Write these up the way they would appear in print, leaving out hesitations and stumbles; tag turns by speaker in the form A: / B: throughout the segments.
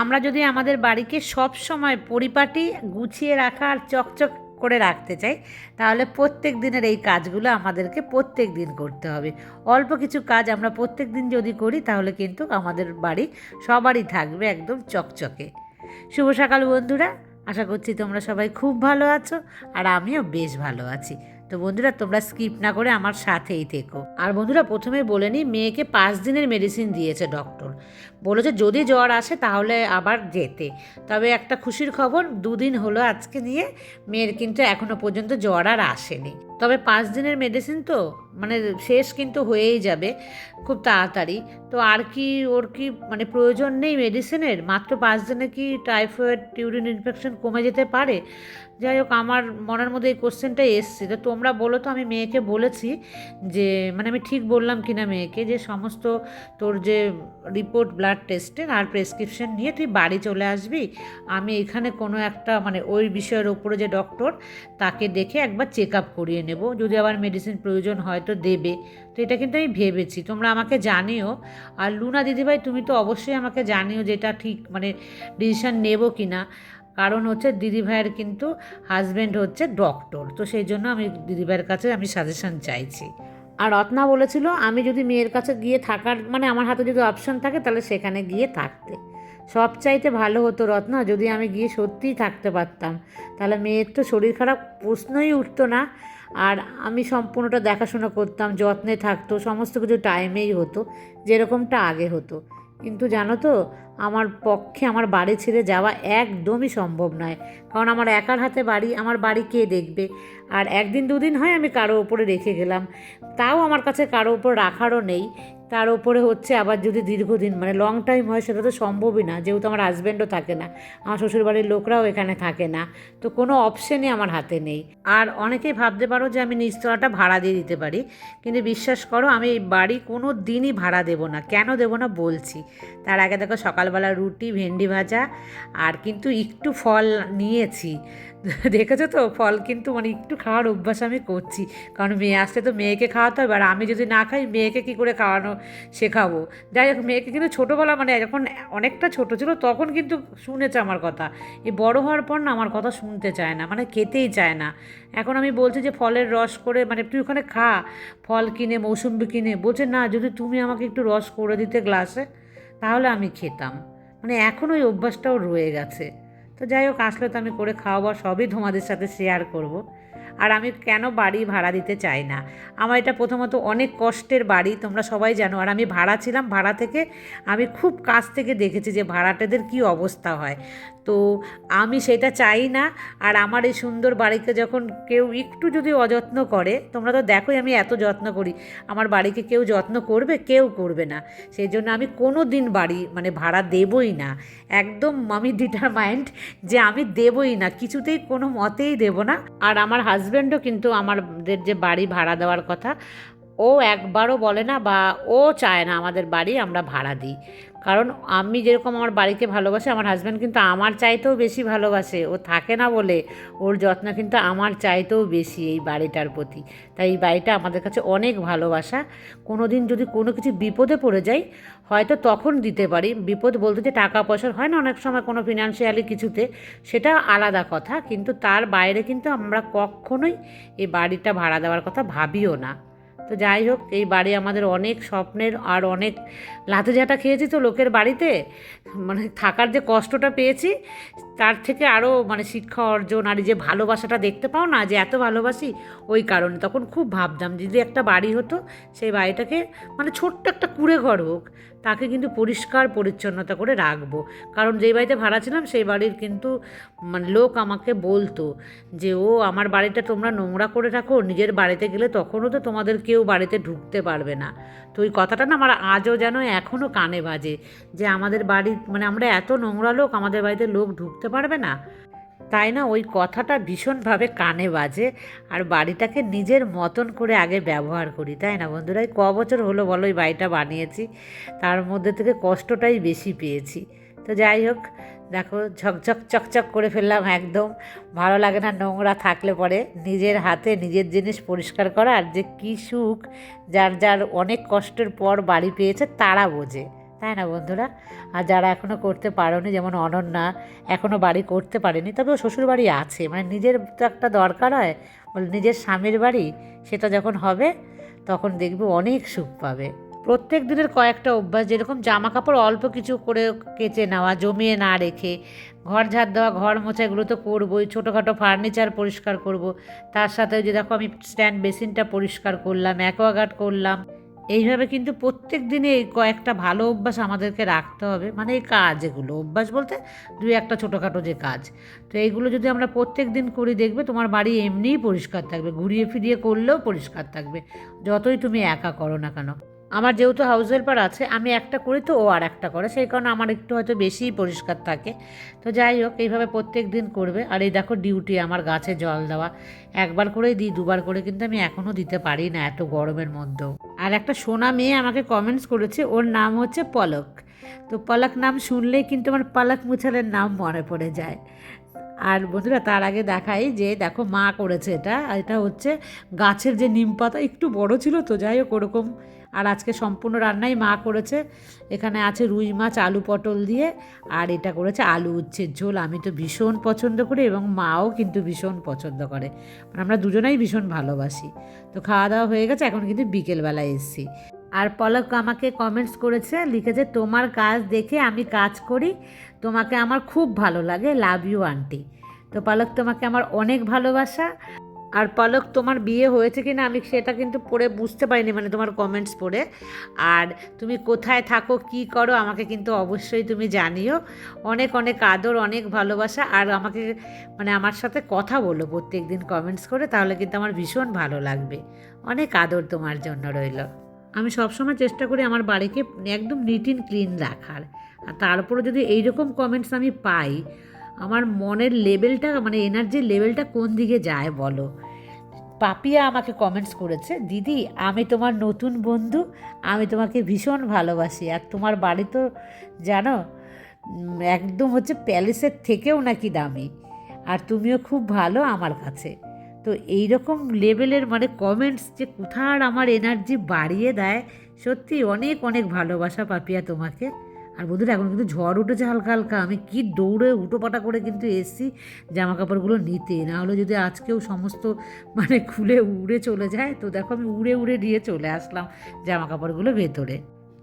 A: আমরা যদি আমাদের বাড়িকে সব সময় পরিপাটি গুছিয়ে রাখা আর চকচক করে রাখতে চাই, তাহলে প্রত্যেক দিনের এই কাজগুলো আমাদেরকে প্রত্যেক দিন করতে হবে। অল্প কিছু কাজ আমরা প্রত্যেক দিন যদি করি, তাহলে কিন্তু আমাদের বাড়ি সবারই থাকবে একদম চকচকে। শুভ সকাল বন্ধুরা, আশা করছি তোমরা সবাই খুব ভালো আছো, আর আমিও বেশ ভালো আছি। তো বন্ধুরা, তোমরা স্কিপ না করে আমার সাথেই থেকো। আর বন্ধুরা, প্রথমে বলে নিই, মেয়েকে 5 দিনের মেডিসিন দিয়েছে ডক্টর। বলেছে যদি জ্বর আসে তাহলে আবার যেতে। তবে একটা খুশির খবর, 2 দিন হলো আজকে নিয়ে, মেয়ের কিন্তু এখনো পর্যন্ত জ্বর আর আসেনি। তবে 5 দিনের মেডিসিন তো মানে শেষ কিন্তু হয়েই যাবে খুব তাড়াতাড়ি। তো আর কি ওর কি মানে প্রয়োজন নেই মেডিসিনের? মাত্র 5 দিনে কি টাইফয়েড ইউরিন ইনফেকশন কমে যেতে পারে? যাই হোক, আমার মনের মধ্যে এই কোশ্চেনটাই এসছে। তো তোমরা বলো তো, আমি মেয়েকে বলেছি যে মানে আমি ঠিক বললাম কিনা মেয়েকে, যে সমস্ত তোর যে রিপোর্ট ব্লাড টেস্টের আর প্রেসক্রিপশন নিয়ে তুই বাড়ি চলে আসবি। আমি এখানে কোনো একটা মানে ওই বিষয়ের ওপরে যে ডক্টর, তাকে দেখে একবার চেক আপ করিয়ে নেব, যদি আবার মেডিসিন প্রয়োজন হয় তো দেবে। তো এটা কিন্তু আমি ভেবেছি, তোমরা আমাকে জানিও। আর লুনা দিদিভাই, তুমি তো অবশ্যই আমাকে জানিও যে এটা ঠিক মানে ডিসিশান নেব কি না। কারণ হচ্ছে দিদিভাইয়ের কিন্তু হাজব্যান্ড হচ্ছে ডক্টর, তো সেই জন্য আমি দিদিভাইয়ের কাছে আমি সাজেশন চাইছি। আর রত্না বলেছিল আমি যদি মেয়ের কাছে গিয়ে থাকার মানে আমার হাতে যদি অপশন থাকে, তাহলে সেখানে গিয়ে থাকতে সব চাইতে ভালো হতো রত্না, যদি আমি গিয়ে সত্যিই থাকতে পারতাম। তাহলে মেয়ের তো শরীর খারাপ প্রশ্নই উঠতো না, আর আমি সম্পূর্ণটা দেখাশোনা করতাম, যত্নে থাকতো, সমস্ত কিছু টাইমেই হতো, যেরকমটা আগে হতো। কিন্তু জানো তো, আমার পক্ষে আমার বাড়ি ছেড়ে যাওয়া একদমই সম্ভব নয়। কারণ আমার একার হাতে বাড়ি, আমার বাড়ি কে দেখবে? আর একদিন দুদিন হয় আমি কারো ওপরে রেখে গেলাম, তাও আমার কাছে কারো ওপর রাখারও নেই। তার ওপরে হচ্ছে আবার যদি দীর্ঘদিন মানে লং টাইম হয়, সেটা তো সম্ভবই না, যেহেতু আমার হাজব্যান্ডও থাকে না, আমার শ্বশুরবাড়ির লোকরাও এখানে থাকে না। তো কোনো অপশানই আমার হাতে নেই। আর অনেকেই ভাবতে পারো যে আমি নিচতলাটা ভাড়া দিয়ে দিতে পারি, কিন্তু বিশ্বাস করো, আমি এই বাড়ি কোনো দিনই ভাড়া দেবো না। কেন দেবো না বলছি। তার আগে দেখো, সকালবেলা রুটি ভেন্ডি ভাজা, আর কিন্তু একটু ফল নিয়েছি। দেখেছো তো, ফল কিন্তু মানে একটু খাওয়ার অভ্যাস আমি করছি, কারণ মেয়ে আসলে তো মেয়েকে খাওয়াতে হবে, আর আমি যদি না খাই মেয়েকে কী করে খাওয়ানো শেখাবো। যাই হোক, মেয়েকে কিন্তু ছোটোবেলা মানে যখন অনেকটা ছোটো ছিল তখন কিন্তু শুনেছে আমার কথা। এই বড় হওয়ার পর না আমার কথা শুনতে চায় না, মানে খেতেই চায় না। এখন আমি বলছি যে ফলের রস করে মানে তুই ওখানে খা, ফল কিনে মৌসুম্বি কিনে, বলছে না, যদি তুমি আমাকে একটু রস করে দিতে গ্লাসে, তাহলে আমি খেতাম। মানে এখন ওই অভ্যাসটাও রয়ে গেছে। তো যাই হোক, আসলে তো আমি করে খাওয়াবো, সবই তোমাদের সাথে শেয়ার করব। আর আমি কেন বাড়ি ভাড়া দিতে চাই না, আমার এটা প্রথমত অনেক কষ্টের বাড়ি, তোমরা সবাই জানো। আর আমি ভাড়া ছিলাম, ভাড়া থেকে আমি খুব কাছ থেকে দেখেছি যে ভাড়াটেদের কী অবস্থা হয়। তো আমি সেটা চাই না। আর আমার এই সুন্দর বাড়িকে যখন কেউ একটু যদি অযত্ন করে, তোমরা তো দেখোই আমি এত যত্ন করি, আমার বাড়িকে কেউ যত্ন করবে? কেউ করবে না। সেই জন্য আমি কোনো দিন বাড়ি মানে ভাড়া দেবই না। একদম আমি ডিটারমাইন্ড যে আমি দেবই না, কিছুতেই কোনো মতেই দেব না। আর আমার হাজব্যান্ডও কিন্তু আমাদের যে বাড়ি ভাড়া দেওয়ার কথা, ও একবারও বলে না, বা ও চায় না আমাদের বাড়ি আমরা ভাড়া দিই। কারণ আমি যেরকম আমার বাড়িকে ভালোবাসি, আমার হাজব্যান্ড কিন্তু আমার চাইতেও বেশি ভালোবাসে। ও থাকে না বলে ওর যত্ন কিন্তু আমার চাইতেও বেশি এই বাড়িটার প্রতি। তাই এই বাড়িটা আমাদের কাছে অনেক ভালোবাসা। কোনো দিন যদি কোনো কিছু বিপদে পড়ে যাই, হয়তো তখন দিতে পারি। বিপদ বলতে যে টাকা পয়সার হয় না অনেক সময় কোনো ফিনান্সিয়ালি কিছুতে, সেটা আলাদা কথা, কিন্তু তার বাইরে কিন্তু আমরা কখনোই এই বাড়িটা ভাড়া দেওয়ার কথা ভাবিও না। তো যাই হোক, এই বাড়ি আমাদের অনেক স্বপ্নের, আর অনেক লাথি ঝাঁটা খেয়েছি তো লোকের বাড়িতে, মানে থাকার যে কষ্টটা পেয়েছি, তার থেকে আরও মানে শিক্ষা অর্জন, আর এই যে ভালোবাসাটা দেখতে পাও না, যে এত ভালোবাসি, ওই কারণে তখন খুব ভাবতাম যদি একটা বাড়ি হতো, সেই বাড়িটাকে মানে ছোট্ট একটা কুঁড়ে ঘর হোক, তাকে কিন্তু পরিষ্কার পরিচ্ছন্নতা করে রাখবো। কারণ যেই বাড়িতে ভাড়া ছিলাম, সেই বাড়ির কিন্তু মানে লোক আমাকে বলতো যে ও আমার বাড়িটা তোমরা নোংরা করে রাখো, নিজের বাড়িতে গেলে তখনও তো তোমাদের কেউ বাড়িতে ঢুকতে পারবে না। তো ওই কথাটা না আমার আজও যেন এখনও কানে বাজে, যে আমাদের বাড়ি মানে আমরা এত নোংরা লোক, আমাদের বাড়িতে লোক ঢুকতে পারবে না। তাই না, ওই কথাটা ভীষণভাবে কানে বাজে। আর বাড়িটাকে নিজের মতন করে আগে ব্যবহার করি, তাই না বন্ধুরা? ক বছর হলো বলো এই বাড়িটা বানিয়েছি, তার মধ্যে থেকে কষ্টটাই বেশি পেয়েছি। তো যাই হোক, দেখো ঝকঝক চকচক করে ফেললাম একদম। ভালো লাগে না নোংরা থাকলে পরে? নিজের হাতে নিজের জিনিস পরিষ্কার করা আর যে কী সুখ, যার যার অনেক কষ্টের পর বাড়ি পেয়েছে তারা বোঝে, তাই না বন্ধুরা? আর যারা এখনও করতে পারোনি, যেমন অনন্যা এখনও বাড়ি করতে পারেনি, তবে ও শ্বশুর বাড়ি আছে, মানে নিজের তো একটা দরকার হয়, নিজের স্বামীর বাড়ি, সেটা যখন হবে তখন দেখবে অনেক সুখ পাবে। প্রত্যেক দিনের কয়েকটা অভ্যাস, যেরকম জামা কাপড় অল্প কিছু করে কেচে নেওয়া, জমিয়ে না রেখে, ঘর ঝাড় দেওয়া, ঘর মোছা, এগুলো তো করবোই, ছোটোখাটো ফার্নিচার পরিষ্কার করব, তার সাথে যে দেখো আমি স্ট্যান্ড বেসিনটা পরিষ্কার করলাম, অ্যাকোয়াগার্ড করলাম। এইভাবে কিন্তু প্রত্যেক দিনে এই কয়েকটা ভালো অভ্যাস আমাদেরকে রাখতে হবে, মানে এই কাজ, এগুলো অভ্যাস বলতে দুই একটা ছোটোখাটো যে কাজ, তো এইগুলো যদি আমরা প্রত্যেক দিন করি, দেখবে তোমার বাড়ি এমনিই পরিষ্কার থাকবে, ঘুরিয়ে ফিরিয়ে করলেও পরিষ্কার থাকবে, যতই তুমি একা করো না কেন। আমার যেহেতু হাউস হেল্পার আছে, আমি একটা করি তো ও আর একটা করে, সেই কারণে আমার একটু হয়তো বেশিই পরিষ্কার থাকে। তো যাই হোক, এইভাবে প্রত্যেক দিন করবে। আর এই দেখো ডিউটি আমার গাছে জল দেওয়া, একবার করেই দিই, দুবার করে কিন্তু আমি এখনও দিতে পারি না এত গরমের মধ্যেও। আর একটা সোনা মেয়ে আমাকে কমেন্টস করেছে, ওর নাম হচ্ছে পলক। তো পলক নাম শুনলেই কিন্তু আমার পালক মুছালের নাম মনে পড়ে যায়। আর বন্ধুরা, তার আগে দেখাই যে দেখো মা করেছে এটা, আর এটা হচ্ছে গাছের যে নিম পাতা, একটু বড় ছিল তো যাই হোক ওরকম। আর আজকে সম্পূর্ণ রান্নাই মা করেছে। এখানে আছে রুই মাছ আলু পটল দিয়ে, আর এটা করেছে আলু উচ্ছের ঝোল। আমি তো ভীষণ পছন্দ করি এবং মাও কিন্তু ভীষণ পছন্দ করে, মানে আমরা দুজনেই ভীষণ ভালোবাসি। তো খাওয়া দাওয়া হয়ে গেছে, এখন কিন্তু বিকেলবেলায় এসেছি। আর পলক আমাকে কমেন্টস করেছে, লিখেছে তোমার কাজ দেখে আমি কাজ করি, তোমাকে আমার খুব ভালো লাগে, লাভ ইউ আন্টি। তো পলক, তোমাকে আমার অনেক ভালোবাসা। আর পলক, তোমার বিয়ে হয়েছে কি না আমি সেটা কিন্তু পড়ে বুঝতে পারিনি, মানে তোমার কমেন্টস পড়ে। আর তুমি কোথায় থাকো, কি করো, আমাকে কিন্তু অবশ্যই তুমি জানিও। অনেক অনেক আদর, অনেক ভালোবাসা। আর আমাকে মানে আমার সাথে কথা বলো প্রত্যেক দিন কমেন্টস করে, তাহলে কিন্তু আমার ভীষণ ভালো লাগবে। অনেক আদর তোমার জন্য রইল। আমি সবসময় চেষ্টা করি আমার বাড়িকে একদম নিট অ্যান্ড ক্লিন রাখার, আর তারপরে যদি এইরকম কমেন্টস আমি পাই, আমার মনের লেভেলটা, মানে এনার্জির লেভেলটা কোন দিকে যায় বলো। পাপিয়া আমাকে কমেন্টস করেছে, দিদি আমি তোমার নতুন বন্ধু, আমি তোমাকে ভীষণ ভালোবাসি, আর তোমার বাড়ি তো জানো একদম হচ্ছে প্যালেসের থেকেও নাকি দামি, আর তুমিও খুব ভালো আমার কাছে। তো এই রকম লেভেলের মানে কমেন্টস যে কোথার আমার এনার্জি বাড়িয়ে দেয়, সত্যি অনেক অনেক ভালোবাসা পাপিয়া তোমাকে। আর বন্ধুরা, এখন কিন্তু ঝড় উঠেছে হালকা হালকা, আমি কি দৌড়ে উটোপাটা করে কিন্তু এসছি জামা কাপড়গুলো নিতে, না হলে যদি আজকেও সমস্ত মানে খুলে উড়ে চলে যায়। তো দেখো আমি উড়ে উড়ে দিয়ে চলে আসলাম জামা কাপড়গুলো ভেতরে।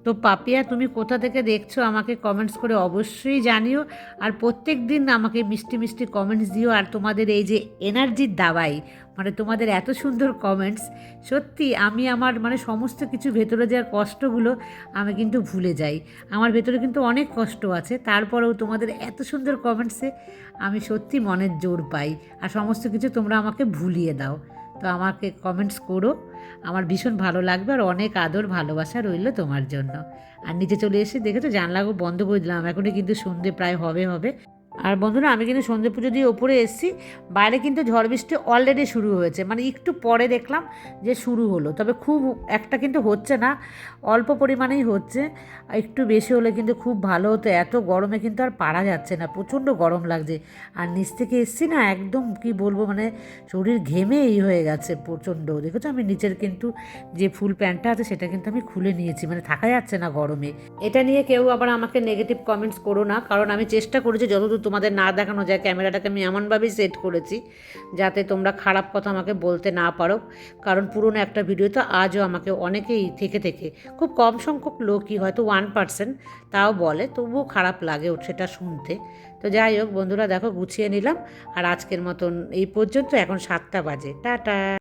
A: তো পাপিয়া, তুমি কোথা থেকে দেখছো আমাকে কমেন্টস করে অবশ্যই জানিও। আর প্রত্যেক দিন আমাকে মিষ্টি মিষ্টি কমেন্টস দিও। আর তোমাদের এই যে এনার্জির দাবাই, মানে তোমাদের এত সুন্দর কমেন্টস, সত্যি আমি আমার মানে সমস্ত কিছু ভেতরে যাওয়ার কষ্টগুলো আমি কিন্তু ভুলে যাই। আমার ভেতরে কিন্তু অনেক কষ্ট আছে, তারপরেও তোমাদের এত সুন্দর কমেন্টসে আমি সত্যি মনের জোর পাই, আর সমস্ত কিছু তোমরা আমাকে ভুলিয়ে দাও। তো আমাকে কমেন্টস করো, আমার ভীষণ ভালো লাগবে। আর অনেক আদর ভালোবাসা রইল তোমার জন্য। আর নিচে চলে এসে দেখেছো জানলাও বন্ধ করে দিলাম, এখনই কিন্তু সন্ধে প্রায় হবে হবে। আর বন্ধুরা, আমি কিন্তু সন্ধে পুজো দিয়ে ওপরে এসেছি, বাইরে কিন্তু ঝড় বৃষ্টি অলরেডি শুরু হয়েছে, মানে একটু পরে দেখলাম যে শুরু হলো, তবে খুব একটা কিন্তু হচ্ছে না, অল্প পরিমাণেই হচ্ছে। একটু বেশি হলে কিন্তু খুব ভালো হতো, এত গরমে কিন্তু আর পারা যাচ্ছে না, প্রচণ্ড গরম লাগছে। আর নিচ থেকে এসছি না, একদম কি বলবো, মানে শরীর ঘেমে এই হয়ে গেছে প্রচণ্ড। দেখেছো আমি নিচের কিন্তু যে ফুল প্যান্টটা আছে সেটা কিন্তু আমি খুলে নিয়েছি, মানে থাকা যাচ্ছে না গরমে। এটা নিয়ে কেউ আবার আমাকে নেগেটিভ কমেন্টস করো না, কারণ আমি চেষ্টা করেছি যতদূর তোমাদের না দেখানো যায়, ক্যামেরাটাকে আমি এমনভাবেই সেট করেছি যাতে তোমরা খারাপ কথা আমাকে বলতে না পারো। কারণ পুরনো একটা ভিডিওতে আজও আমাকে অনেকেই থেকে থেকে, খুব কম সংখ্যক লোকই হয়তো 1% তাও বলে, তবুও খারাপ লাগে সেটা শুনতে। তো যাই হোক বন্ধুরা, দেখো গুছিয়ে নিলাম। আর আজকের মতন এই পর্যন্ত, এখন 7টা বাজে, টাটা।